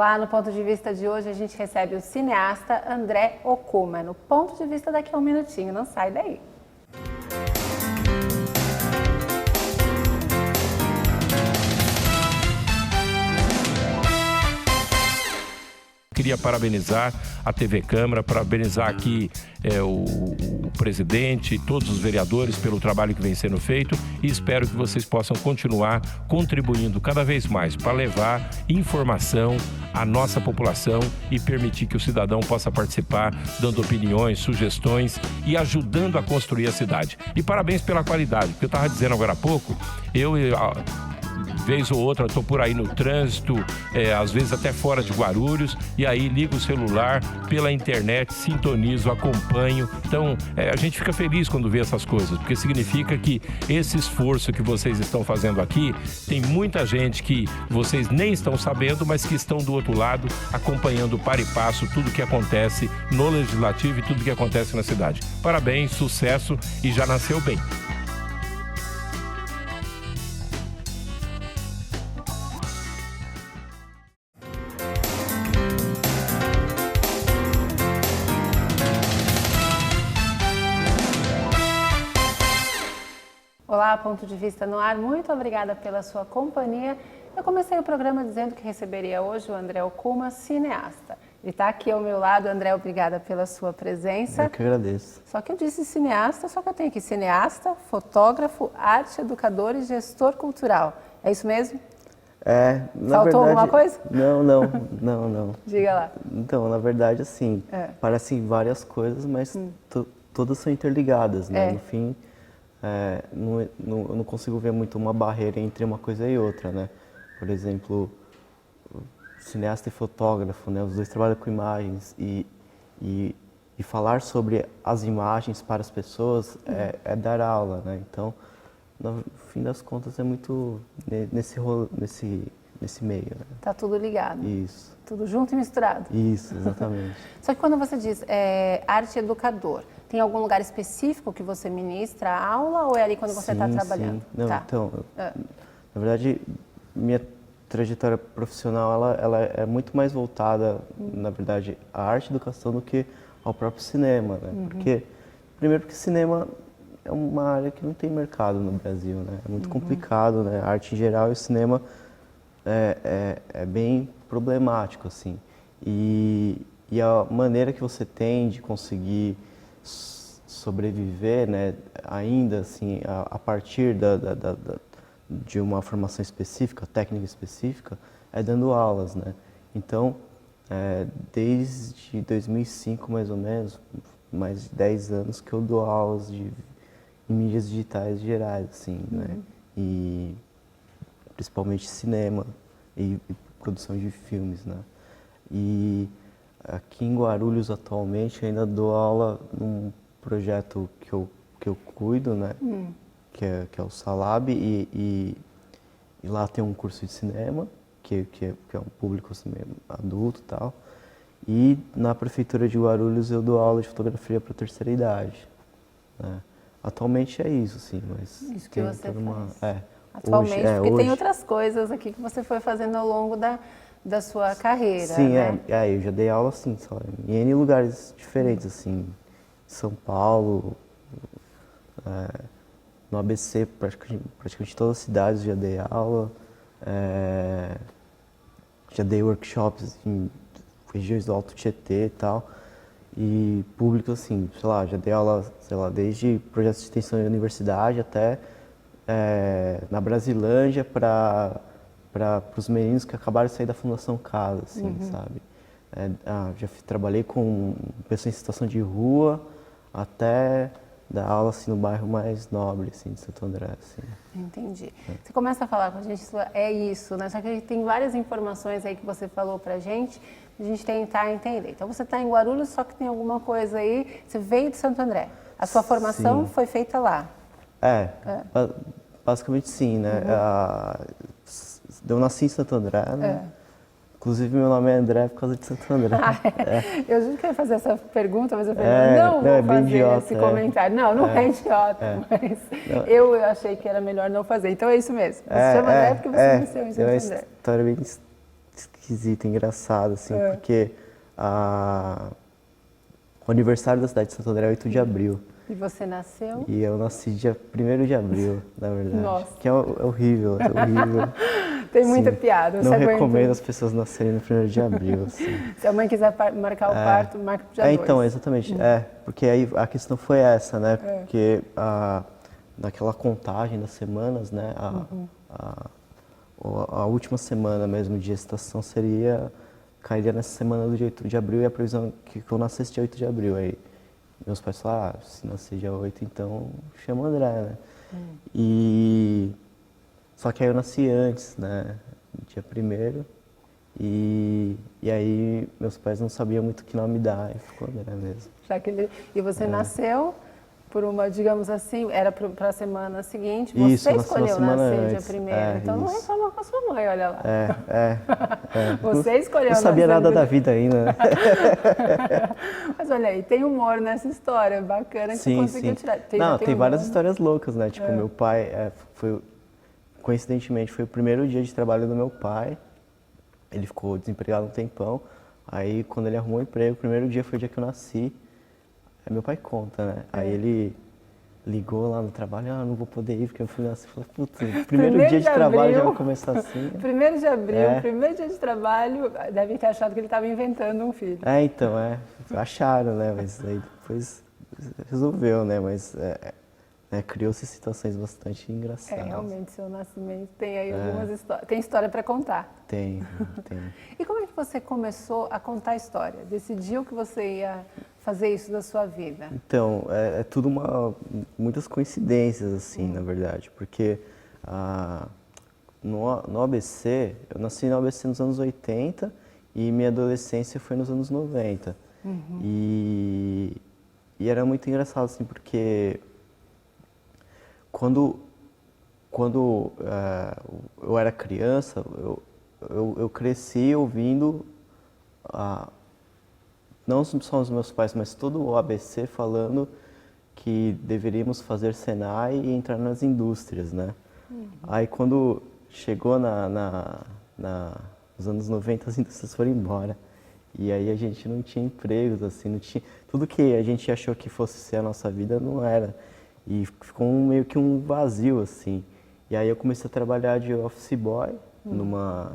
Olá, no Ponto de Vista de hoje a gente recebe o cineasta André Okuma. No Ponto de Vista daqui a um minutinho, não sai daí. Queria parabenizar a TV Câmara, parabenizar aqui o presidente e todos os vereadores pelo trabalho que vem sendo feito e espero que vocês possam continuar contribuindo cada vez mais para levar informação à nossa população e permitir que o cidadão possa participar, dando opiniões, sugestões e ajudando a construir a cidade. E parabéns pela qualidade, porque eu estava dizendo agora há pouco, vez ou outra, estou por aí no trânsito, às vezes até fora de Guarulhos, e aí ligo o celular pela internet, sintonizo, acompanho. Então, a gente fica feliz quando vê essas coisas, porque significa que esse esforço que vocês estão fazendo aqui, tem muita gente que vocês nem estão sabendo, mas que estão do outro lado, acompanhando para e passo tudo que acontece no Legislativo e tudo que acontece na cidade. Parabéns, sucesso e já nasceu bem. Olá, Ponto de Vista no ar, muito obrigada pela sua companhia. Eu comecei o programa dizendo que receberia hoje o André Okuma, cineasta. Ele está aqui ao meu lado. André, obrigada pela sua presença. Eu que agradeço. Só que eu disse cineasta, só que eu tenho aqui cineasta, fotógrafo, arte educador e gestor cultural. É isso mesmo? Na Faltou verdade, alguma coisa? Não. Diga lá. Então, na verdade, assim, parecem várias coisas, mas todas são interligadas, né? No fim, eu não consigo ver muito uma barreira entre uma coisa e outra, né? Por exemplo, cineasta e fotógrafo, né? Os dois trabalham com imagens e falar sobre as imagens para as pessoas é dar aula, né? Então, no fim das contas, é muito nesse meio, né? Tá tudo ligado. Isso. Tudo junto e misturado. Isso, exatamente. Só que quando você diz arte educador, tem algum lugar específico que você ministra a aula ou é ali quando você está trabalhando? Sim. Não, tá. Então, na verdade, minha trajetória profissional ela é muito mais voltada, na verdade, à arte e educação do que ao próprio cinema, né? Primeiro porque cinema é uma área que não tem mercado no Brasil, né? É muito complicado, né? A arte em geral e o cinema é bem problemático, assim. E a maneira que você tem de conseguir sobreviver, né, ainda assim, a partir de uma formação específica, técnica específica, é dando aulas, né? Então, desde 2005, mais ou menos, mais de 10 anos que eu dou aulas em mídias digitais gerais, assim, né? E principalmente cinema e produção de filmes, né? E aqui em Guarulhos, atualmente, ainda dou aula num projeto que eu cuido, né? Que é o Salab, e lá tem um curso de cinema, que é um público assim, adulto e tal. E na Prefeitura de Guarulhos eu dou aula de fotografia para a terceira idade, né? Atualmente é isso, sim, mas... Isso que você faz. Atualmente, hoje, porque tem outras coisas aqui que você foi fazendo ao longo da sua carreira, sim, né? Eu já dei aula, assim, em N lugares diferentes, assim, São Paulo, no ABC, praticamente todas as cidades já dei aula, já dei workshops em regiões do Alto Tietê e tal, e público, assim, sei lá, já dei aula, sei lá, desde projetos de extensão de universidade até na Brasilândia para os meninos que acabaram de sair da Fundação Casa, assim, sabe? Trabalhei com pessoas em situação de rua até dar aula assim, no bairro mais nobre assim, de Santo André. Assim. Entendi. Você começa a falar com a gente, é isso, né? Só que tem várias informações aí que você falou pra gente tentar entender. Então você está em Guarulhos, só que tem alguma coisa aí, você veio de Santo André. A sua formação foi feita lá. Basicamente sim, né? Eu nasci em Santo André, né? Inclusive, meu nome é André por causa de Santo André. Eu juro que eu ia fazer essa pergunta, mas eu falei, não vou fazer idiota, esse comentário. Não é idiota, mas eu achei que era melhor não fazer. Então é isso mesmo. Você chama André porque você nasceu em Santo André. É uma história bem esquisito, engraçado, assim, porque o aniversário da cidade de Santo André é 8 de abril. E você nasceu? E eu nasci dia 1º de abril, na verdade. Nossa. Que é horrível, é horrível. Tem muita Sim. piada. Não você recomendo aguenta? as pessoas nascerem no 1º de abril, assim. Se a mãe quiser marcar o parto, marca pro dia 2. Então, exatamente. Porque aí a questão foi essa, né? Porque naquela contagem das semanas, né? A última semana mesmo de gestação cairia nessa semana do dia 8 de abril, e a previsão que eu nascesse dia 8 de abril. Aí meus pais falaram, se nascer dia 8, então chama o André, né? Só que aí eu nasci antes, né? Dia 1º. E aí meus pais não sabiam muito que nome dar, e ficou André mesmo. E você nasceu por uma, digamos assim, era para a semana seguinte, Isso, você eu nasci uma escolheu semana nascer antes. dia 1º, então não Isso. reclama com a sua mãe, olha lá. Não- Você escolheu Não sabia nascer nada no- da vida ainda, né? Mas olha aí, tem humor nessa história, bacana que você conseguiu tirar. Não, tem várias humor. histórias loucas, né? Tipo, meu pai, coincidentemente, foi o primeiro dia de trabalho do meu pai. Ele ficou desempregado um tempão. Aí, quando ele arrumou emprego, o primeiro dia foi o dia que eu nasci. Aí meu pai conta, né? Aí ele ligou lá no trabalho, não vou poder ir porque meu filho nasceu. Eu falei, putz, primeiro dia de trabalho já vai começar assim. 1º de abril, primeiro dia de trabalho, devem ter achado que ele estava inventando um filho. Então, acharam, né? Mas aí depois resolveu, né? Mas criou-se situações bastante engraçadas. Realmente, seu nascimento tem aí algumas histórias. Tem história para contar. Tem. E como é que você começou a contar a história? Decidiu que você ia fazer isso da sua vida? Então, é tudo muitas coincidências, assim, na verdade. Porque no ABC, eu nasci no ABC nos anos 80 e minha adolescência foi nos anos 90. E era muito engraçado, assim, porque quando eu era criança, eu cresci ouvindo, não só os meus pais, mas todo o ABC falando que deveríamos fazer Senai e entrar nas indústrias, né? Aí quando chegou nos anos 90, as indústrias foram embora. E aí a gente não tinha empregos, assim, não tinha... Tudo que a gente achou que fosse ser a nossa vida não era. E ficou meio que um vazio, assim. E aí eu comecei a trabalhar de office boy numa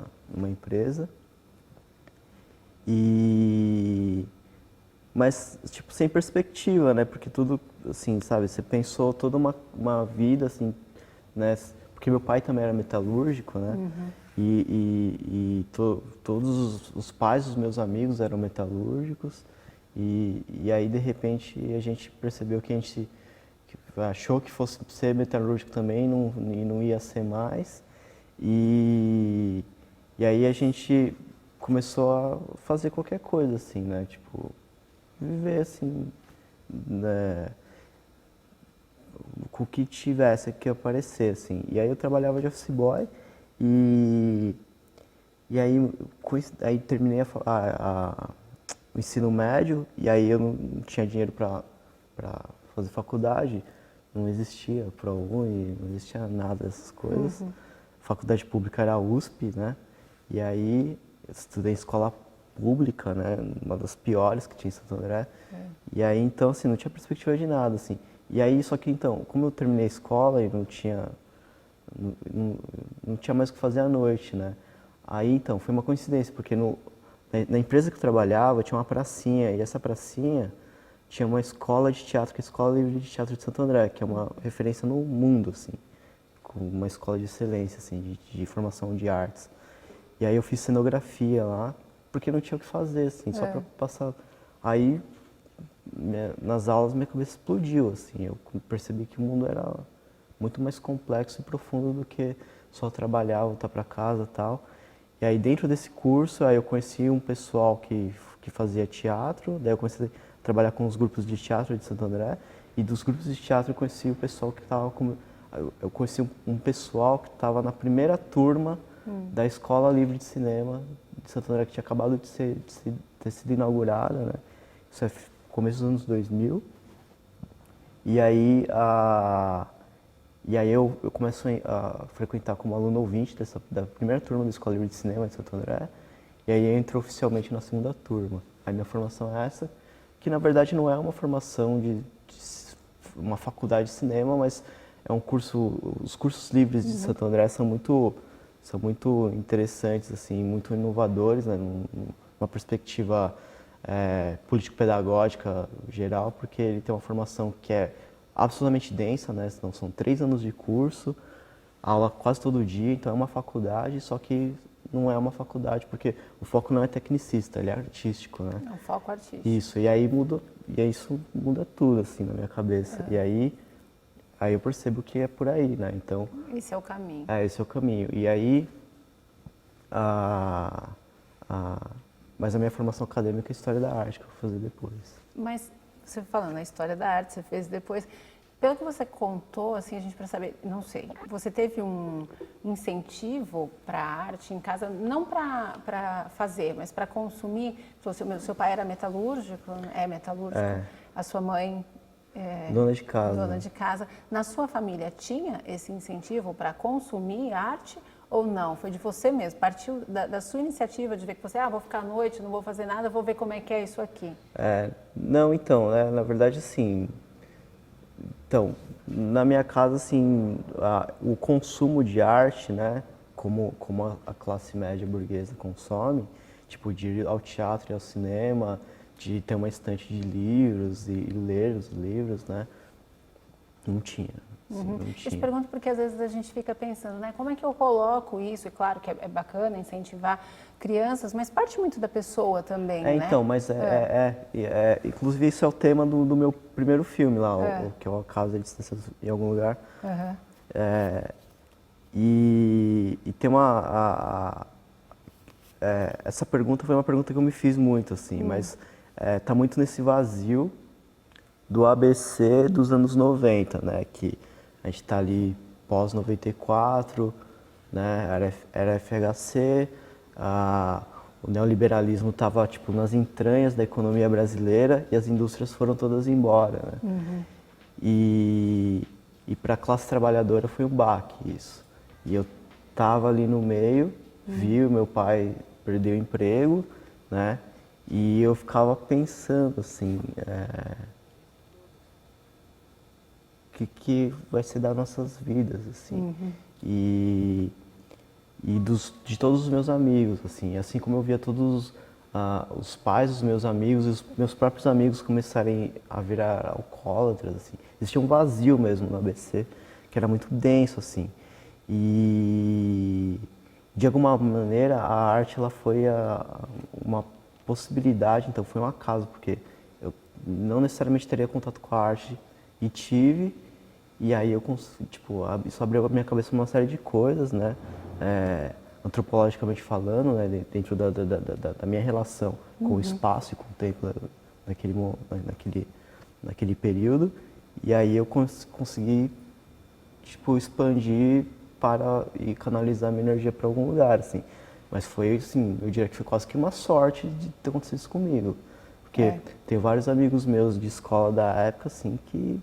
empresa. Mas, tipo, sem perspectiva, né? Porque tudo, assim, sabe? Você pensou toda uma vida, assim, né? Porque meu pai também era metalúrgico, né? Todos os pais dos meus amigos eram metalúrgicos. E aí, de repente, a gente percebeu que a gente achou que fosse ser metalúrgico também e não ia ser mais. E aí a gente começou a fazer qualquer coisa, assim, né? Tipo, viver, assim, né? Com o que tivesse que aparecer, assim. E aí eu trabalhava de office boy e aí terminei o ensino médio e aí eu não tinha dinheiro para fazer faculdade. Não existia ProUni, não existia nada dessas coisas. Faculdade pública era a USP, né? E aí eu estudei em escola pública, né? Uma das piores que tinha em Santo André. E aí, então, assim, não tinha perspectiva de nada, assim. E aí, só que então, como eu terminei a escola e não tinha mais o que fazer à noite, né? Aí, então, foi uma coincidência, porque na empresa que eu trabalhava tinha uma pracinha, e essa pracinha tinha uma escola de teatro, que é a Escola Livre de Teatro de Santo André, que é uma referência no mundo, assim, com uma escola de excelência, assim, de formação de artes. E aí eu fiz cenografia lá, porque não tinha o que fazer, assim, só para passar. Aí, nas aulas, minha cabeça explodiu, assim, eu percebi que o mundo era muito mais complexo e profundo do que só trabalhar, voltar para casa e tal. E aí, dentro desse curso, aí eu conheci um pessoal que fazia teatro, daí eu comecei a trabalhar com os grupos de teatro de Santo André, e dos grupos de teatro eu conheci o pessoal que estava eu conheci um pessoal que estava na primeira turma da Escola Livre de Cinema de Santo André, que tinha acabado de ter sido inaugurada, né? Isso é começo dos anos 2000. E aí eu começo a frequentar como aluno ouvinte da primeira turma da Escola Livre de Cinema de Santo André. E aí eu entro oficialmente na segunda turma. A minha formação é essa, que na verdade não é uma formação de uma faculdade de cinema, mas é um curso, os cursos livres de Santo André são muito interessantes, assim, muito inovadores, né, numa perspectiva político-pedagógica geral, porque ele tem uma formação que é absolutamente densa, né, então são 3 anos de curso, aula quase todo dia, então é uma faculdade, só que não é uma faculdade, porque o foco não é tecnicista, ele é artístico, né? É um foco artístico. Isso, e aí isso muda tudo, assim, na minha cabeça. E aí eu percebo que é por aí, né? Então... Esse é o caminho. Esse é o caminho. E aí, mas a minha formação acadêmica é História da Arte, que eu vou fazer depois. Mas, você falando a História da Arte, você fez depois... Pelo que você contou, assim, a gente para saber, não sei, você teve um incentivo para a arte em casa, não para fazer, mas para consumir? Seu pai era metalúrgico, a sua mãe... Dona de casa. Dona de casa. Na sua família tinha esse incentivo para consumir arte ou não? Foi de você mesmo? Partiu da sua iniciativa de ver que você, vou ficar à noite, não vou fazer nada, vou ver como é que é isso aqui? Não, então, né, na verdade, assim... Então, na minha casa, assim, o consumo de arte, né, como a classe média burguesa consome, tipo, de ir ao teatro e ao cinema, de ter uma estante de livros e ler os livros, né, não tinha. Assim, não tinha. Eu te pergunto porque às vezes a gente fica pensando, né, como é que eu coloco isso? E claro que é bacana incentivar crianças, mas parte muito da pessoa também, né? Então, mas inclusive isso é o tema do meu primeiro filme lá, que é o Acaso da Distância em Algum Lugar. E tem essa pergunta foi uma pergunta que eu me fiz muito, assim, mas tá muito nesse vazio do ABC dos anos 90, né, que a gente tá ali pós-94, né, era FHC, o neoliberalismo estava tipo nas entranhas da economia brasileira e as indústrias foram todas embora, né? E para a classe trabalhadora foi um baque isso. E eu estava ali no meio, vi o meu pai perder o emprego, né? E eu ficava pensando assim, que vai ser das nossas vidas, assim. E de todos os meus amigos, assim como eu via todos os pais dos meus amigos e os meus próprios amigos começarem a virar alcoólatras, assim. Existia um vazio mesmo no ABC, que era muito denso, assim. E de alguma maneira a arte ela foi uma possibilidade, então foi um acaso, porque eu não necessariamente teria contato com a arte e tive, e aí eu tipo, isso abriu a minha cabeça para uma série de coisas, né? Antropologicamente falando, né, dentro da minha relação com o espaço e com o tempo naquele período, e aí eu consegui tipo, expandir e canalizar minha energia para algum lugar, assim. Mas foi, assim, eu diria que foi quase que uma sorte de ter acontecido isso comigo, porque tem vários amigos meus de escola da época, assim, que,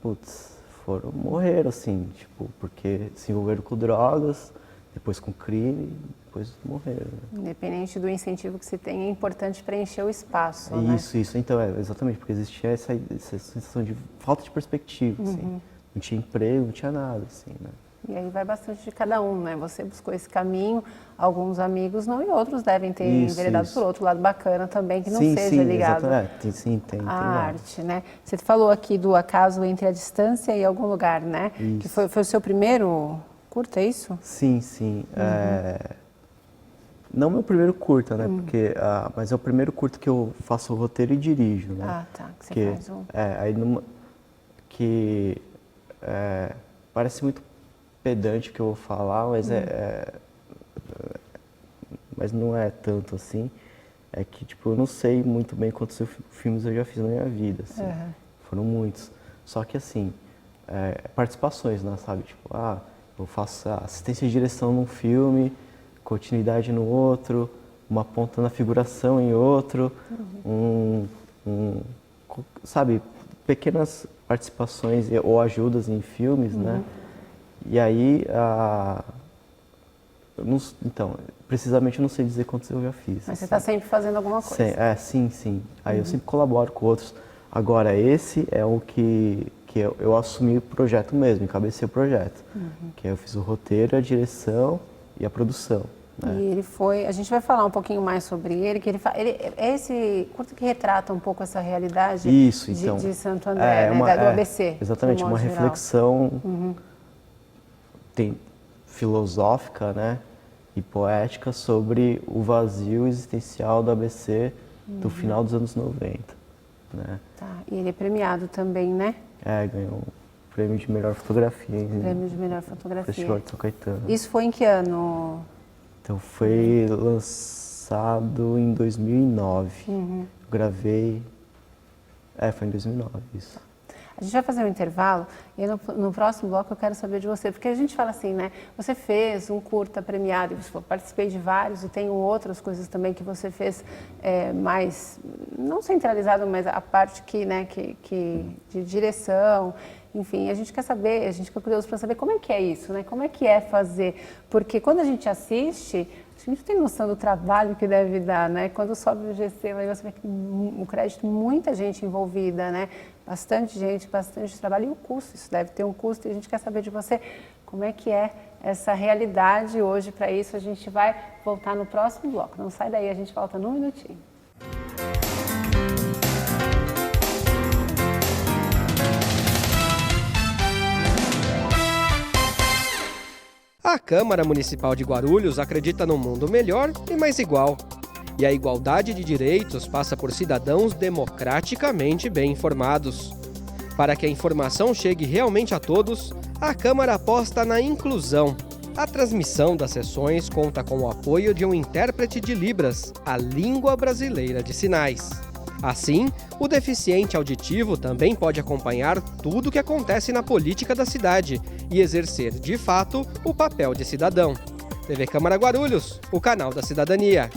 putz, morreram, assim, tipo, porque se envolveram com drogas, depois com crime, depois morreram. Né? Independente do incentivo que se tem, é importante preencher o espaço, né? Isso, então, exatamente, porque existia essa sensação de falta de perspectiva, assim. Não tinha emprego, não tinha nada, assim, né? E aí vai bastante de cada um, né? Você buscou esse caminho, alguns amigos não, e outros devem ter enveredado por outro lado bacana também, que não seja ligado tem à arte, né? Você falou aqui do Acaso entre a Distância e Algum Lugar, né? Isso. Que foi o seu primeiro curta, é isso? Sim. Não meu primeiro curta, né? Porque, mas é o primeiro curta que eu faço o roteiro e dirijo, né? Ah, tá. Que você faz um... parece muito pedante o que eu vou falar, mas mas não é tanto assim. É que, tipo, eu não sei muito bem quantos filmes eu já fiz na minha vida, assim. Foram muitos. Só que, assim, participações, né, sabe? Tipo, eu faço assistência de direção num filme, continuidade no outro, uma ponta na figuração em outro, sabe, pequenas participações ou ajudas em filmes, né? E aí, Então, precisamente eu não sei dizer quantos eu já fiz. Mas você assim. está sempre fazendo alguma coisa. Sim. Aí eu sempre colaboro com outros. Agora, esse é o que eu assumi o projeto mesmo, encabecei o projeto. Que eu fiz o roteiro, a direção e a produção. Né? E ele foi, a gente vai falar um pouquinho mais sobre ele, que ele é esse curto que retrata um pouco essa realidade Isso, então, de Santo André, né, do ABC. Exatamente, uma reflexão filosófica, né, e poética sobre o vazio existencial do ABC do final dos anos 90. Né? Tá, e ele é premiado também, né? Ganhou o prêmio de melhor fotografia. Prêmio de melhor fotografia. Festival de São Caetano. Isso foi em que ano? Então foi lançado em 2009. Eu gravei... foi em 2009, isso. A gente vai fazer um intervalo e no próximo bloco eu quero saber de você, porque a gente fala assim, né? Você fez um curta premiado, eu participei de vários e tem outras coisas também que você fez mais, não centralizado, mas a parte de direção, enfim, a gente quer saber, a gente fica curioso para saber como é que é isso, né? Como é que é fazer, porque quando a gente assiste, a gente não tem noção do trabalho que deve dar, né? Quando sobe o GC, aí você vê que o crédito, muita gente envolvida, né? Bastante gente, bastante trabalho e o custo, isso deve ter um custo e a gente quer saber de você como é que é essa realidade hoje. Para isso a gente vai voltar no próximo bloco. Não sai daí, a gente volta num minutinho. A Câmara Municipal de Guarulhos acredita num mundo melhor e mais igual. E a igualdade de direitos passa por cidadãos democraticamente bem informados. Para que a informação chegue realmente a todos, a Câmara aposta na inclusão. A transmissão das sessões conta com o apoio de um intérprete de Libras, a língua brasileira de sinais. Assim, o deficiente auditivo também pode acompanhar tudo o que acontece na política da cidade e exercer, de fato, o papel de cidadão. TV Câmara Guarulhos, o canal da cidadania.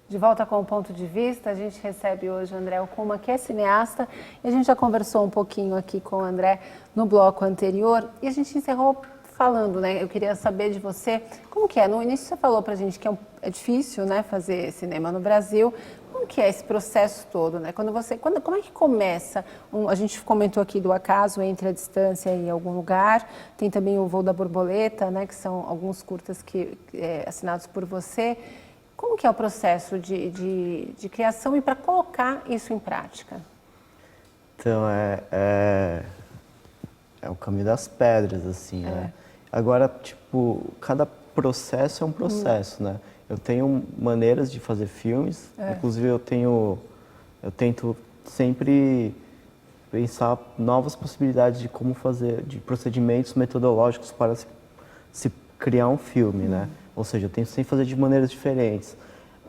De volta com o Ponto de Vista, a gente recebe hoje o André Okuma, que é cineasta, e a gente já conversou um pouquinho aqui com o André no bloco anterior, e a gente encerrou falando, né? Eu queria saber de você, como que é? No início você falou pra gente que é difícil, né, fazer cinema no Brasil. Como que é esse processo todo, né? Como é que começa? A gente comentou aqui do acaso entre a distância e algum lugar, tem também o Voo da Borboleta, né, que são alguns curtas assinados por você. Como que é o processo de criação e para colocar isso em prática? Então, é o caminho das pedras, assim, né? Agora, tipo, cada processo é um processo, né? Eu tenho maneiras de fazer filmes, inclusive eu tento sempre pensar novas possibilidades de como fazer, de procedimentos metodológicos para se criar um filme, né? Ou seja, eu tento sempre fazer de maneiras diferentes.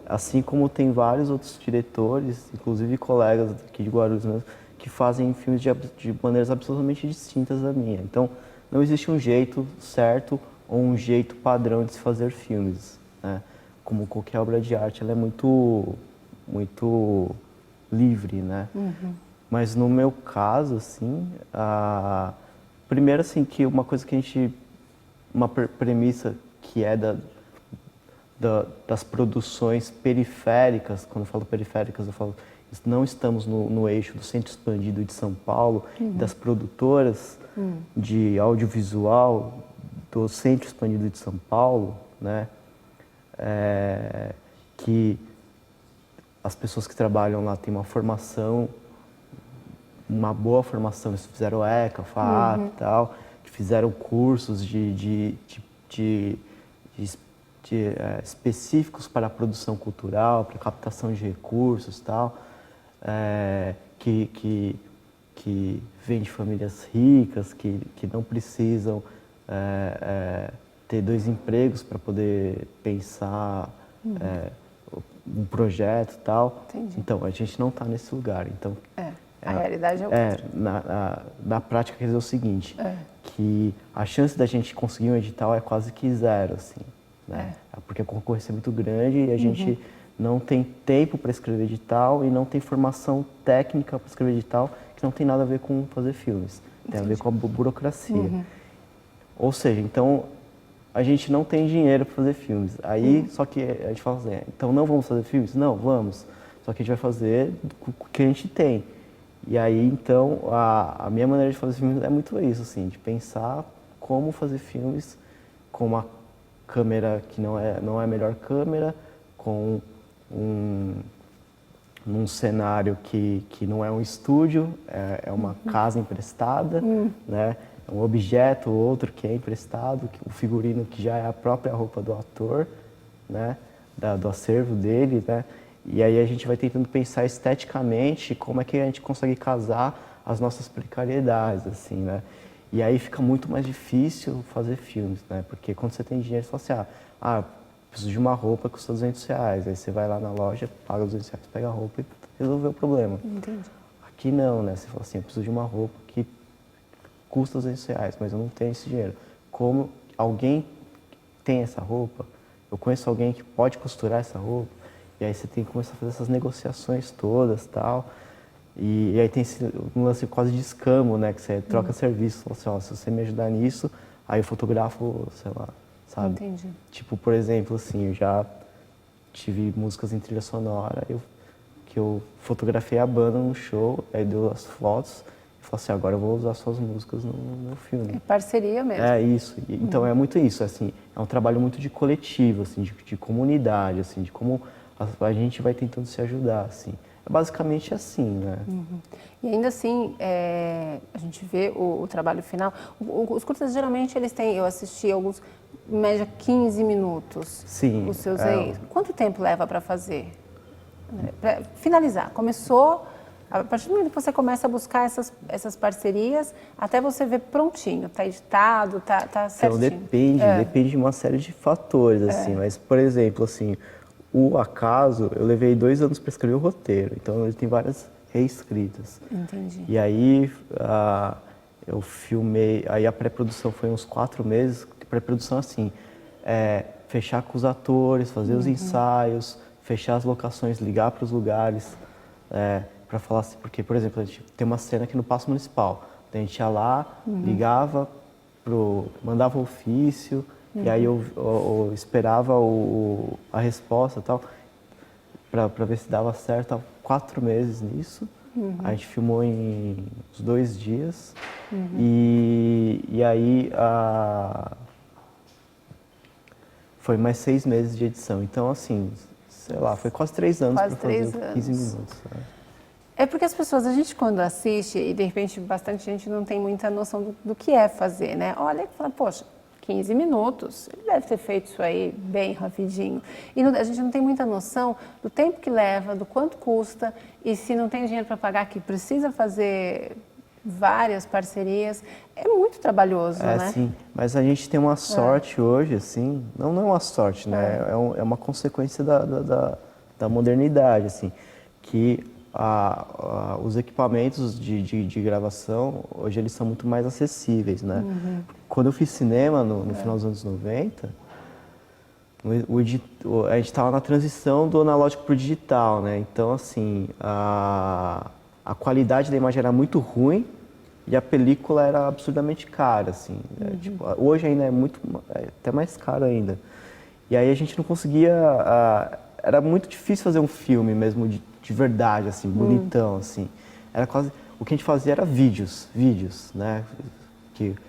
Assim como tem vários outros diretores, inclusive colegas aqui de Guarulhos mesmo, que fazem filmes de maneiras absolutamente distintas da minha. Então, não existe um jeito certo ou um jeito padrão de se fazer filmes, né? Como qualquer obra de arte, ela é muito livre, né? Mas no meu caso, assim, primeiro, assim, que uma coisa que uma premissa que é das produções periféricas, quando eu falo periféricas, eu falo, não estamos no eixo do Centro Expandido de São Paulo, das produtoras de audiovisual do Centro Expandido de São Paulo, né? Que as pessoas que trabalham lá têm uma formação, uma boa formação, eles fizeram ECA, FAAP e tal, que fizeram cursos específicos para a produção cultural, para a captação de recursos e tal, que vêm de famílias ricas, que não precisam ter 2 empregos para poder pensar um projeto e tal. Entendi. Então, a gente não está nesse lugar. Então, a realidade é outra. Na prática, quer dizer o seguinte, que a chance da gente conseguir um edital é quase que zero, assim, né? Porque porque a concorrência é muito grande e a gente não tem tempo para escrever edital e não tem formação técnica para escrever edital, que não tem nada a ver com fazer filmes, tem a ver com a burocracia. Ou seja, então a gente não tem dinheiro para fazer filmes. Aí, só que a gente fala assim, então não vamos fazer filmes? Não, vamos. Só que a gente vai fazer com o que a gente tem. E aí, então, a minha maneira de fazer filmes é muito isso, assim, de pensar como fazer filmes com uma câmera que não é a melhor câmera, com num cenário que não é um estúdio, é uma casa emprestada, né? É um objeto ou outro que é emprestado, o figurino que já é a própria roupa do ator, né? Do acervo dele, né? E aí a gente vai tentando pensar esteticamente como é que a gente consegue casar as nossas precariedades, assim, né? E aí fica muito mais difícil fazer filmes, né? Porque quando você tem dinheiro, você fala assim, preciso de uma roupa que custa R$200. Aí você vai lá na loja, paga R$200, pega a roupa e resolveu o problema. Entendi. Aqui não, né? Você fala assim, eu preciso de uma roupa que custa R$200, mas eu não tenho esse dinheiro. Como alguém tem essa roupa, eu conheço alguém que pode costurar essa roupa, e aí você tem que começar a fazer essas negociações todas e tal. E aí tem um lance quase de escambo, né? Que você troca serviço, fala assim, ó, se você me ajudar nisso, aí eu fotografo, sei lá, sabe? Entendi. Tipo, por exemplo, assim, eu já tive músicas em trilha sonora, que eu fotografei a banda num show, aí deu as fotos, e falei assim, agora eu vou usar suas músicas no meu filme. É parceria mesmo. É isso. Então é muito isso, assim, é um trabalho muito de coletivo, assim, de comunidade, assim, de como a gente vai tentando se ajudar, assim. É basicamente assim, né? E ainda assim, a gente vê o trabalho final. Os curtas, geralmente, eles têm, eu assisti alguns, em média 15 minutos. Sim. Os seus aí. Quanto tempo leva para fazer? Para finalizar. Começou, a partir do momento que você começa a buscar essas parcerias, até você ver prontinho, está editado, tá certinho. Então depende de uma série de fatores, assim. Mas, por exemplo, assim, o Acaso, eu levei 2 anos para escrever o roteiro, então ele tem várias reescritas. Entendi. E aí eu filmei, aí a pré-produção foi uns 4 meses, pré-produção assim, fechar com os atores, fazer os ensaios, fechar as locações, ligar para os lugares, para falar assim, porque, por exemplo, a gente tem uma cena aqui no Paço Municipal, a gente ia lá, ligava, mandava o ofício, e aí eu esperava a resposta e tal, para ver se dava certo. 4 meses nisso. A gente filmou em uns 2 dias. E aí foi mais 6 meses de edição. Então, assim, sei lá, foi quase 3 anos para fazer 15 minutos. Né? É porque as pessoas, a gente quando assiste, e de repente bastante gente não tem muita noção do que é fazer, né? Olha e fala, poxa, 15 minutos, ele deve ter feito isso aí bem rapidinho. E a gente não tem muita noção do tempo que leva, do quanto custa, e se não tem dinheiro para pagar, que precisa fazer várias parcerias, é muito trabalhoso, né? Sim, mas a gente tem uma sorte hoje, assim, não é uma sorte, né? É uma consequência da modernidade, assim, que os equipamentos de gravação, hoje eles são muito mais acessíveis, né? Quando eu fiz cinema, no final dos anos 90, a gente estava na transição do analógico para o digital, né? Então, assim, a qualidade da imagem era muito ruim e a película era absurdamente cara, assim. Tipo, hoje ainda é até mais caro ainda. E aí a gente não conseguia... era muito difícil fazer um filme mesmo de verdade, assim, bonitão, assim. Era quase... O que a gente fazia era vídeos, né?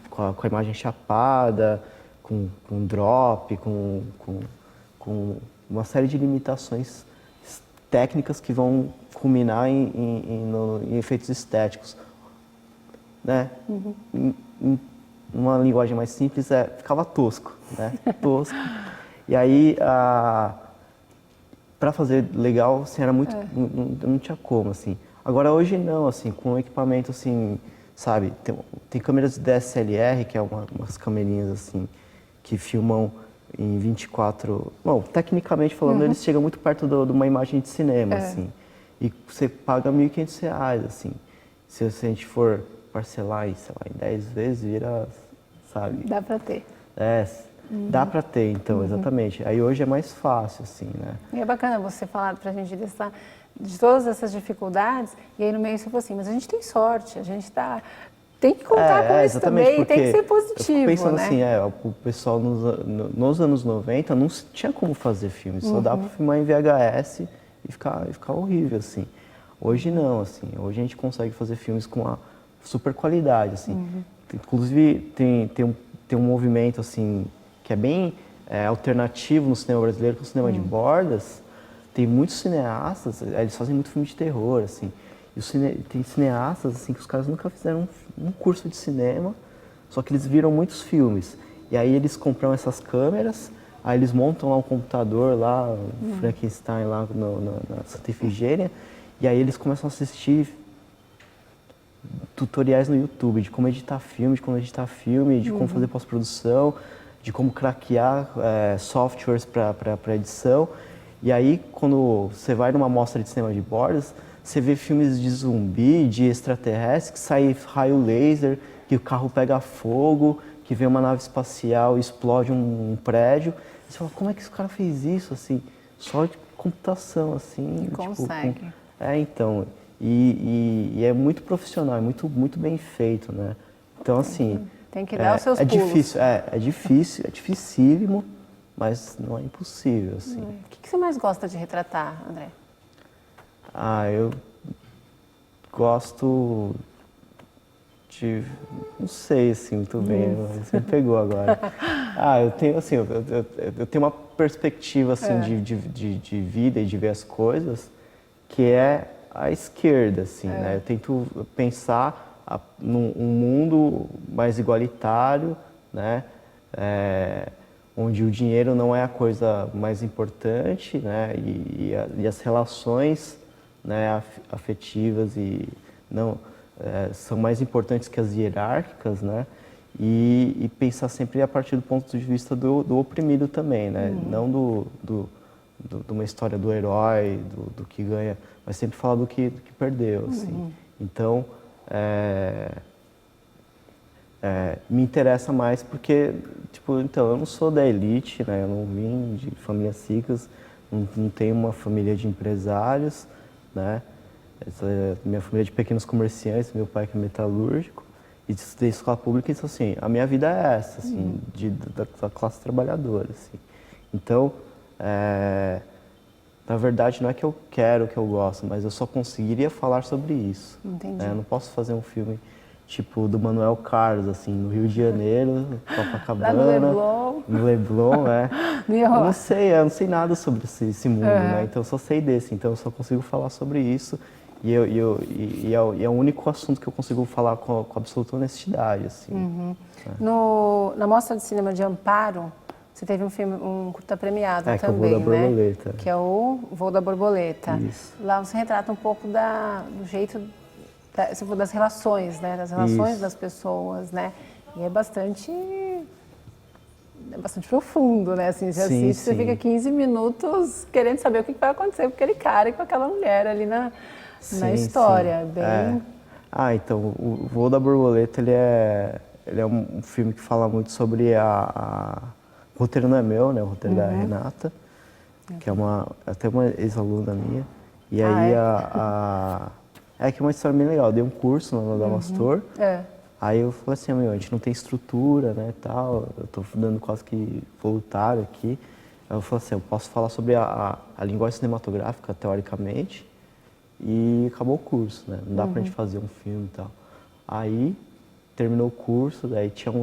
Com a imagem chapada, com drop, com uma série de limitações técnicas que vão culminar em efeitos estéticos, né? Uma linguagem mais simples, ficava tosco, né? Tosco. E aí, para fazer legal, assim, era muito, não tinha como, assim. Agora, hoje não, assim, com equipamento, assim, sabe, tem câmeras DSLR, que é umas câmerinhas, assim, que filmam em 24... Bom, tecnicamente falando, eles chegam muito perto de uma imagem de cinema, assim. E você paga R$1.500, assim. Se a gente for parcelar em, sei lá, em 10 vezes, vira, sabe? Dá para ter. Dá para ter, então, exatamente. Aí hoje é mais fácil, assim, né? E é bacana você falar pra gente de todas essas dificuldades, e aí no meio você falou assim, mas a gente tem sorte, a gente tem que contar com isso também, e tem que ser positivo, eu fico pensando né? assim, o pessoal nos anos 90 não tinha como fazer filme, só dá para filmar em VHS e ficar horrível, assim. Hoje não, assim, hoje a gente consegue fazer filmes com uma super qualidade, assim. Inclusive tem um movimento, assim, que é bem alternativo no cinema brasileiro, que é o cinema de bordas. Tem muitos cineastas, eles fazem muito filme de terror, assim. E tem cineastas, assim, que os caras nunca fizeram um curso de cinema, só que eles viram muitos filmes. E aí eles compram essas câmeras, aí eles montam lá um computador lá, Frankenstein lá na Santa Ifigênia, e aí eles começam a assistir tutoriais no YouTube de como editar filme, de como fazer pós-produção, de como craquear softwares para edição. E aí, quando você vai numa mostra de cinema de bordas, você vê filmes de zumbi, de extraterrestre, que sai raio laser, que o carro pega fogo, que vem uma nave espacial e explode um prédio. E você fala, como é que esse cara fez isso, assim? Só de computação, assim. Consegue. Então. E é muito profissional, é muito bem feito, né? Então, assim... Tem que dar os seus pulos. Difícil, é dificílimo, mas não é impossível, assim. O que você mais gosta de retratar, André? Eu gosto de... Não sei, assim, muito bem, você me pegou agora. Eu tenho, assim, eu tenho uma perspectiva, assim, de vida e de ver as coisas, que é a esquerda, assim, né? Eu tento pensar num mundo mais igualitário, né? Onde o dinheiro não é a coisa mais importante, né? E as relações, né, afetivas são mais importantes que as hierárquicas, né? E pensar sempre a partir do ponto de vista do oprimido também, né? Não de uma história do herói, do que ganha, mas sempre falar do que perdeu, assim. Então, me interessa mais porque, tipo, então, eu não sou da elite, né? Eu não vim de famílias ricas, não tenho uma família de empresários, né? Minha família é de pequenos comerciantes, meu pai que é metalúrgico, e estudei escola pública, então, assim, a minha vida é essa, assim, da classe trabalhadora, assim. Então, na verdade, não é que eu quero, que eu gosto, mas eu só conseguiria falar sobre isso. Entendi. Eu não posso fazer um filme tipo do Manuel Carlos, assim, no Rio de Janeiro, Copacabana. Lá no Leblon. No Leblon, eu não sei nada sobre esse mundo, né? Então eu só sei desse, então eu só consigo falar sobre isso. E é o único assunto que eu consigo falar com absoluta honestidade, assim. Na Mostra de Cinema de Amparo, você teve um curta premiado que é o também, Voo da Borboleta. Que é o Voo da Borboleta. Isso. Lá você retrata um pouco do jeito, das relações, né? Das relações das pessoas, né? E é bastante profundo, né? Assim, você assiste, você fica 15 minutos querendo saber o que vai acontecer com aquele cara e com aquela mulher ali na história. Bem... Então, o Voo da Borboleta, ele é um filme que fala muito sobre o roteiro não é meu, né? O roteiro da Renata, que é até uma ex-aluna minha. E aí que é uma história bem legal. Eu dei um curso no Adamastor. Aí eu falei assim, a gente não tem estrutura, né, tal. Eu tô dando quase que voluntário aqui. Aí eu falei assim, eu posso falar sobre a linguagem cinematográfica, teoricamente, e acabou o curso, né? Não dá pra gente fazer um filme e tal. Aí terminou o curso, daí tinha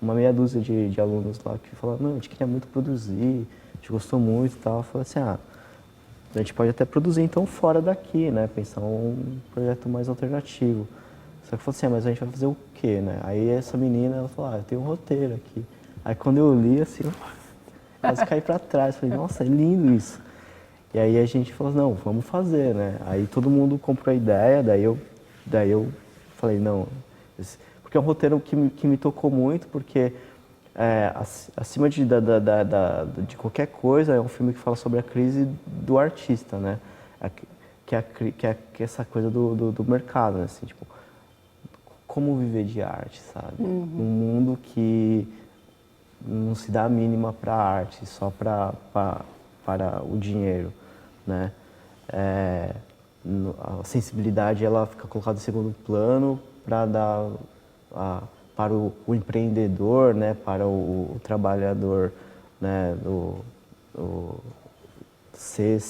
uma meia dúzia de alunos lá que falaram, a gente queria muito produzir, a gente gostou muito e tal. Eu falei assim, a gente pode até produzir então fora daqui, né? Pensar um projeto mais alternativo. Só que eu falei assim, mas a gente vai fazer o quê, né? Aí essa menina, ela falou, eu tenho um roteiro aqui. Aí quando eu li, assim, eu quase caí pra trás. Falei, nossa, é lindo isso. E aí a gente falou, não, vamos fazer, né? Aí todo mundo comprou a ideia, daí eu falei, não... Porque é um roteiro que me tocou muito, porque acima de qualquer coisa, é um filme que fala sobre a crise do artista, né? Que é essa coisa do mercado, né? Assim, tipo, como viver de arte, sabe? Um mundo que não se dá a mínima para a arte, só para o dinheiro, né? A sensibilidade ela fica colocada em segundo plano para dar para o empreendedor, né? Para o trabalhador, né?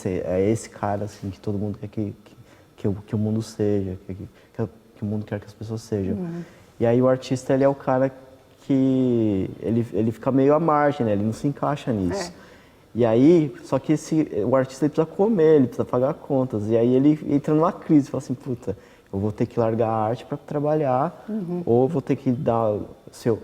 É esse cara assim, que todo mundo quer que o mundo seja, que o mundo quer que as pessoas sejam. E aí o artista ele é o cara que ele fica meio à margem, né? Ele não se encaixa nisso. E aí, só que o artista ele precisa comer, ele precisa pagar contas. E aí ele entra numa crise, fala assim, puta, eu vou ter que largar a arte para trabalhar, ou vou ter que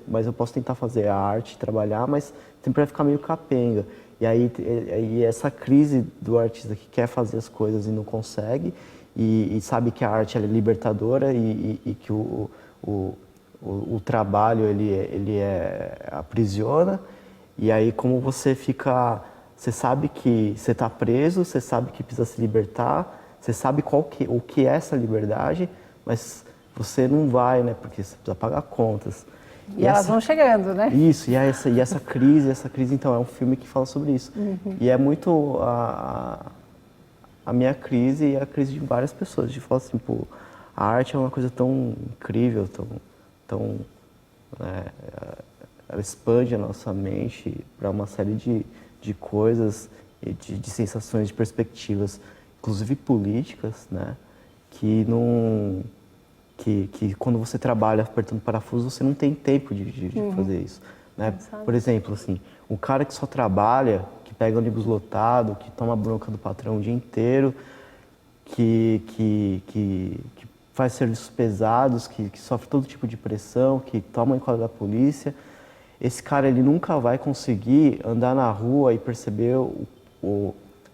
mas eu posso tentar fazer a arte, trabalhar, mas sempre vai ficar meio capenga. E aí essa crise do artista que quer fazer as coisas e não consegue, e sabe que a arte ela é libertadora e que o trabalho ele aprisiona. E aí como você sabe que você está preso, você sabe que precisa se libertar, você sabe o que é essa liberdade, mas você não vai, né? Porque você precisa pagar contas. E elas vão chegando, né? Isso, e essa crise, então, é um filme que fala sobre isso. E é muito a minha crise e a crise de várias pessoas, de falar assim, pô, a arte é uma coisa tão incrível, ela expande a nossa mente para uma série de coisas, de sensações, de perspectivas, inclusive políticas, né? Que quando você trabalha apertando parafuso, você não tem tempo de fazer isso, né? Por exemplo, assim, um cara que só trabalha, que pega ônibus lotado, que toma bronca do patrão o dia inteiro, que faz serviços pesados, que sofre todo tipo de pressão, que toma enquadro da polícia, esse cara ele nunca vai conseguir andar na rua e perceber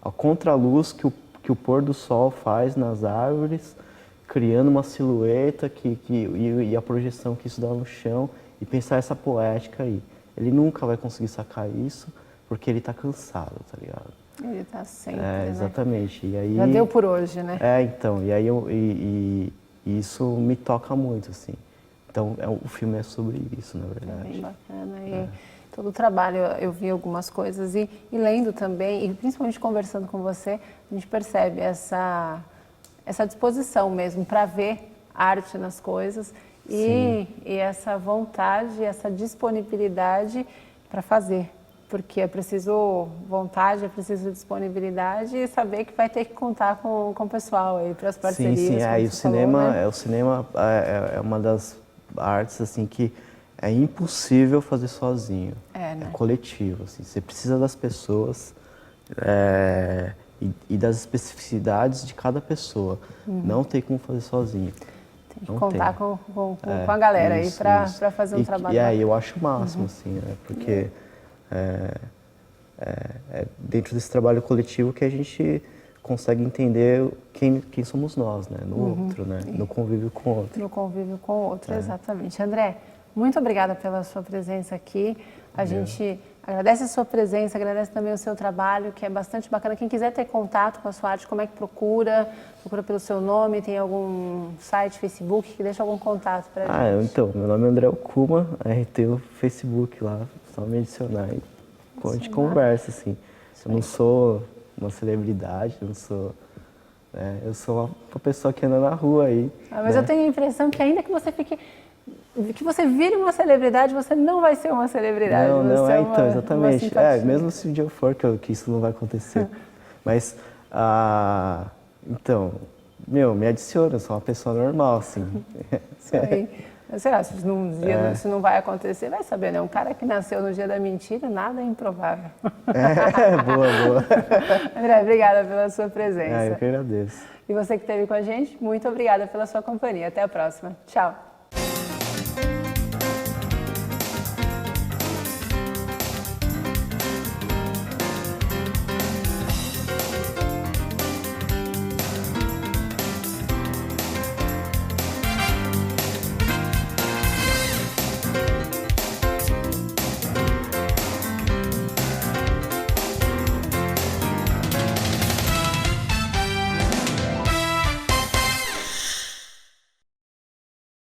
a contraluz que o pôr do sol faz nas árvores, criando uma silhueta e a projeção que isso dá no chão, e pensar essa poética aí. Ele nunca vai conseguir sacar isso porque ele está cansado, tá ligado? Ele está sempre, né? Exatamente. E aí, já deu por hoje, né? Então, e aí e isso me toca muito, assim. Então, o filme é sobre isso, na verdade. É bem bacana. E todo o trabalho, eu vi algumas coisas e lendo também, e principalmente conversando com você, a gente percebe essa disposição mesmo para ver arte nas coisas e essa vontade, essa disponibilidade para fazer. Porque é preciso vontade, é preciso disponibilidade e saber que vai ter que contar com o pessoal aí para as parcerias. Sim, e o cinema é uma das artes assim que é impossível fazer sozinho. Né? É coletivo, assim. Você precisa das pessoas e das especificidades de cada pessoa. Não tem como fazer sozinho. Tem que contar com a galera aí para fazer um trabalho. E aí eu acho o máximo, assim, né? Porque dentro desse trabalho coletivo que a gente consegue entender quem somos nós, né? No outro, né? No convívio com o outro. No convívio com o outro, exatamente. André, muito obrigada pela sua presença aqui. A gente agradece a sua presença, agradece também o seu trabalho, que é bastante bacana. Quem quiser ter contato com a sua arte, como é que procura? Procura pelo seu nome, tem algum site, Facebook, que deixa algum contato para a gente? Então, meu nome é André Okuma, aí tem o Facebook lá, só me adicionar e a gente conversa, assim. Eu não sou uma celebridade, eu não sou... eu sou uma pessoa que anda na rua aí. Mas eu tenho a impressão que ainda que você vire uma celebridade, você não vai ser uma celebridade. Então, exatamente. Mesmo se um dia eu for, que isso não vai acontecer. Mas, então, me adiciona, eu sou uma pessoa normal, assim. Isso aí. Sei lá, se não vai acontecer, vai saber, né? Um cara que nasceu no dia da mentira, nada é improvável. Boa. André, obrigada pela sua presença. Eu que agradeço. E você que esteve com a gente, muito obrigada pela sua companhia. Até a próxima. Tchau.